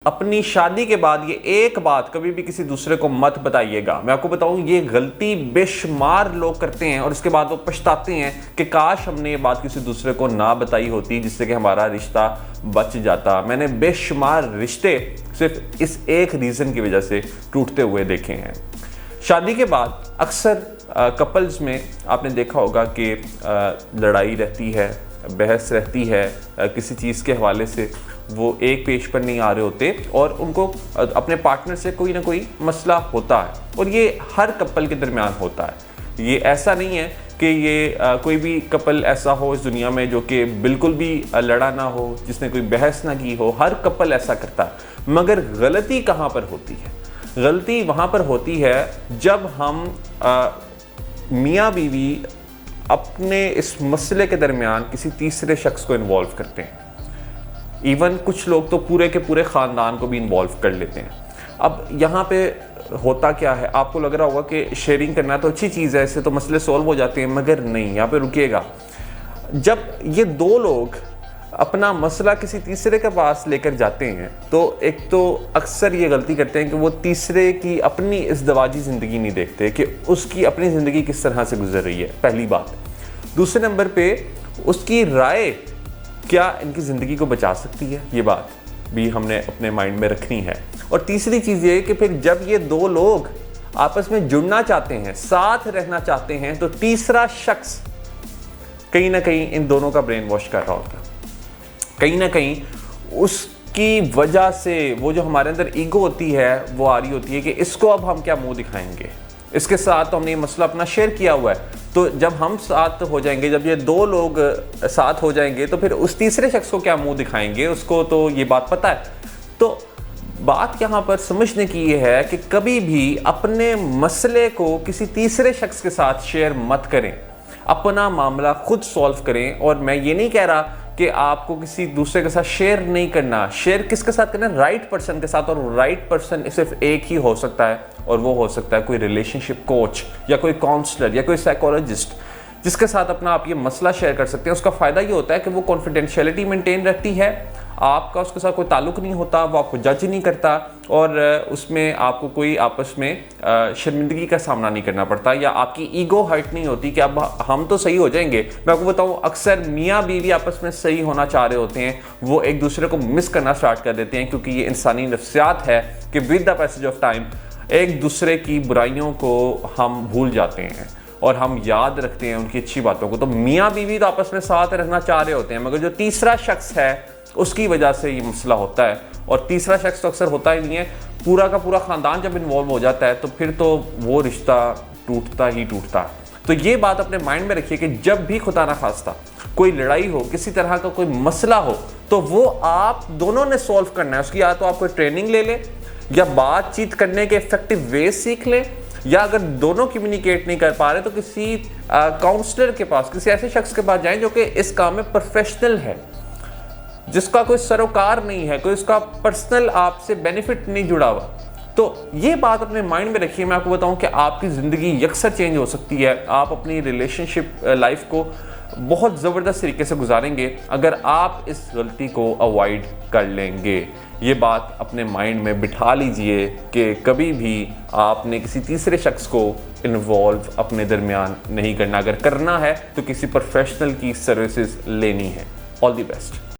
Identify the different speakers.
Speaker 1: अपनी शादी के बाद ये एक बात कभी भी किसी दूसरे को मत बताइएगा। मैं आपको बताऊं, ये गलती बेशुमार लोग करते हैं और उसके बाद वो पछताते हैं कि काश हमने ये बात किसी दूसरे को ना बताई होती, जिससे कि हमारा रिश्ता बच जाता। मैंने बेशुमार रिश्ते सिर्फ इस एक रीज़न की वजह से टूटते हुए देखे हैं। शादी के बाद अक्सर कपल्स में आपने देखा होगा कि लड़ाई रहती है, बहस रहती है, किसी चीज़ के हवाले से वो एक पेज पर नहीं आ रहे होते और उनको अपने पार्टनर से कोई ना कोई मसला होता है और ये हर कपल के दरमियान होता है। ये ऐसा नहीं है कि ये कोई भी कपल ऐसा हो इस दुनिया में जो कि बिल्कुल भी लड़ा ना हो, जिसने कोई बहस ना की हो। हर कपल ऐसा करता है, मगर गलती कहाँ पर होती है? गलती वहाँ पर होती है जब हम मियाँ बीवी अपने इस मसले के दरमियान किसी तीसरे शख्स को इन्वॉल्व करते हैं। इवन कुछ लोग तो पूरे के पूरे ख़ानदान को भी इन्वॉल्व कर लेते हैं। अब यहाँ पे होता क्या है, आपको लग रहा होगा कि शेयरिंग करना तो अच्छी चीज़ है, इससे तो मसले सॉल्व हो जाते हैं, मगर नहीं। यहाँ पे रुकिएगा। जब ये दो लोग अपना मसला किसी तीसरे के पास लेकर जाते हैं तो एक तो अक्सर ये गलती करते हैं कि वो तीसरे की अपनी इज़्दिवाजी ज़िंदगी नहीं देखते कि उसकी अपनी ज़िंदगी किस तरह से गुजर रही है, पहली बात। दूसरे नंबर पे उसकी राय क्या इनकी ज़िंदगी को बचा सकती है, ये बात भी हमने अपने माइंड में रखनी है। और तीसरी चीज़ ये कि फिर जब ये दो लोग आपस में जुड़ना चाहते हैं, साथ रहना चाहते हैं, तो तीसरा शख्स कहीं ना कहीं इन दोनों का ब्रेन वॉश कर रहा होता है। कहीं ना कहीं उसकी वजह से वो जो हमारे अंदर ईगो होती है वो आ रही होती है कि इसको अब हम क्या मुंह दिखाएंगे, इसके साथ तो हमने ये मसला अपना शेयर किया हुआ है, तो जब हम साथ हो जाएंगे, जब ये दो लोग साथ हो जाएंगे तो फिर उस तीसरे शख्स को क्या मुंह दिखाएंगे, उसको तो ये बात पता है। तो बात यहाँ पर समझने की ये है कि कभी भी अपने मसले को किसी तीसरे शख्स के साथ शेयर मत करें, अपना मामला खुद सॉल्व करें। और मैं ये नहीं कह रहा कि आपको किसी दूसरे के साथ शेयर नहीं करना, शेयर किसके साथ करना? राइट पर्सन के साथ। और राइट पर्सन सिर्फ एक ही हो सकता है और वो हो सकता है कोई रिलेशनशिप कोच या कोई काउंसलर या कोई साइकोलॉजिस्ट, जिसके साथ अपना आप ये मसला शेयर कर सकते हैं। उसका फ़ायदा ये होता है कि वो कॉन्फिडेंशियलिटी मेंटेन रहती है, आपका उसके साथ कोई ताल्लुक़ नहीं होता, वो आपको जज नहीं करता और उसमें आपको कोई आपस में शर्मिंदगी का सामना नहीं करना पड़ता या आपकी ईगो हर्ट नहीं होती कि अब हम तो सही हो जाएंगे। मैं आपको बताऊं, अक्सर मियाँ बीवी आपस में सही होना चाह रहे होते हैं, वो एक दूसरे को मिस करना स्टार्ट कर देते हैं, क्योंकि ये इंसानी नफ्सियात है कि with the passage of time एक दूसरे की बुराइयों को हम भूल जाते हैं और हम याद रखते हैं उनकी अच्छी बातों को। तो मियाँ बीवी तो आपस में साथ रहना चाह रहे होते हैं, मगर जो तीसरा शख्स है उसकी वजह से ये मसला होता है। और तीसरा शख्स तो अक्सर होता ही नहीं है, पूरा का पूरा ख़ानदान जब इन्वॉल्व हो जाता है तो फिर तो वो रिश्ता टूटता ही टूटता है। तो ये बात अपने माइंड में रखिए कि जब भी खुदा ना खास्ता कोई लड़ाई हो, किसी तरह का कोई मसला हो, तो वो आप दोनों ने सॉल्व करना है। उसकी या तो आप कोई ट्रेनिंग ले लें या बातचीत करने के इफेक्टिव वे सीख लें, या अगर दोनों कम्युनिकेट नहीं कर पा रहे तो किसी काउंसलर के पास, किसी ऐसे शख्स के पास जाएं जो कि इस काम में प्रोफेशनल है, जिसका कोई सरोकार नहीं है, कोई उसका पर्सनल आपसे बेनिफिट नहीं जुड़ा हुआ। तो ये बात अपने माइंड में रखिए। मैं आपको बताऊं कि आपकी ज़िंदगी यकसर चेंज हो सकती है। आप अपनी रिलेशनशिप लाइफ को बहुत ज़बरदस्त तरीके से गुजारेंगे अगर आप इस गलती को अवॉइड कर लेंगे। ये बात अपने माइंड में बिठा लीजिए कि कभी भी आपने किसी तीसरे शख्स को इन्वॉल्व अपने दरमियान नहीं करना। अगर करना है तो किसी प्रोफेशनल की सर्विसेज लेनी है। All the best.